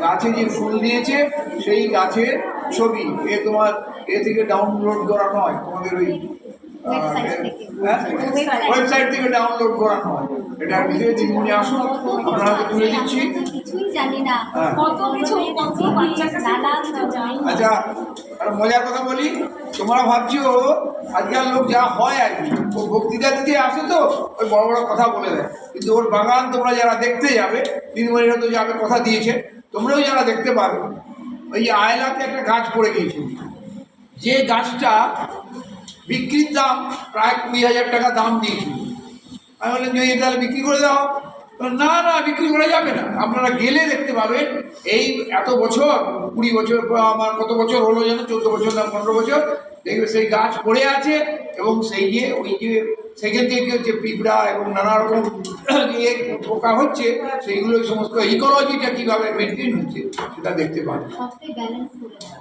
গাছে যে ফুল দিয়েছে সেই গাছের ছবি তোমার থেকে ডাউনলোড করা নয়, তোমাদের ওই ওয়েবসাইট থেকে ডাউনলোড করা নয়। এটার ভিতরে দিদিমণি আসুন, আপনারা তুলে দিচ্ছি। আচ্ছা, আর মজার কথা বলি, তোমরা ভাবছো আজকাল লোক যা হয় আর কি, ও বক্তৃতা দিতে আসে তো ওই বড় বড় কথা বলে দেয়, কিন্তু ওর বাগান তোমরা যারা দেখতে যাবে, দিদিমণিরা তো যাবে, কথা দিয়েছে, তোমরাও যারা দেখতে পাবে, ওই যে আয়লাতে একটা গাছ পড়ে গিয়েছিল, যে গাছটা বিক্রির দাম প্রায় 20,000 টাকা দাম দিয়েছিল। আমি বললাম যে তাহলে বিক্রি করে দাও। না না, বিক্রি করা যাবে না, আপনারা গেলে দেখতে পাবেন। এই এত বছর, 20 বছর, আমার কত বছর হলো যেন, 14 বছর না 15 বছর, দেখবে সেই গাছ পড়ে আছে, এবং সেই যে ওই যে সেখান থেকে হচ্ছে পিঁপড়া এবং নানা রকম যে পোকা হচ্ছে, সেইগুলো সমস্ত ইকোলজিটা কীভাবে মেনটেন হচ্ছে সেটা দেখতে পাবেন।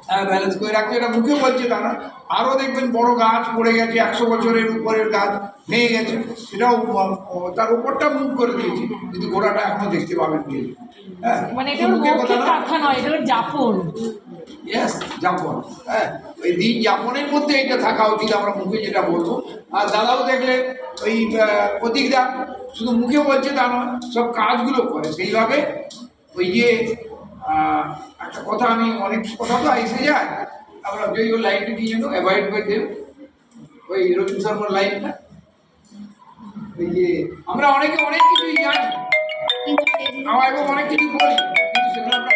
হ্যাঁ, ব্যালেন্স করে রাখতে, এটা মুখে বলছে তা না। আরও দেখবেন বড় গাছ পড়ে গেছে, 100 বছরের উপরের গাছ ভেঙে গেছে, সেটাও তার উপরটা মুভ করে দিয়েছে, কিন্তু গোড়াটা এখনো দেখতে পাবেন। হ্যাঁ, মানে এটা মুখের কথা নয়, এটা যাপন। ইয়েস, যাপন। হ্যাঁ, ওই দিন যাপনের মধ্যে এটা থাকা উচিত, আমরা মুখে যেটা বলবো। আর দাদাও দেখলে ওই প্রতীকদা শুধু মুখে বলছে তা নয়, সব কাজগুলো করে সেইভাবে। ওই যে একটা কথা, আমি অনেক কথা তো এসে যায়, আমরা ওই লাইনটা কি যেন অ্যাভয়েড করে দেব, ওই রবীন্দ্র শর্মার লাইনটা, ওই যে আমরা অনেকে অনেক কিছুই জানি, আমরা এবং অনেক কিছু বলি, কিন্তু সেগুলো আমরা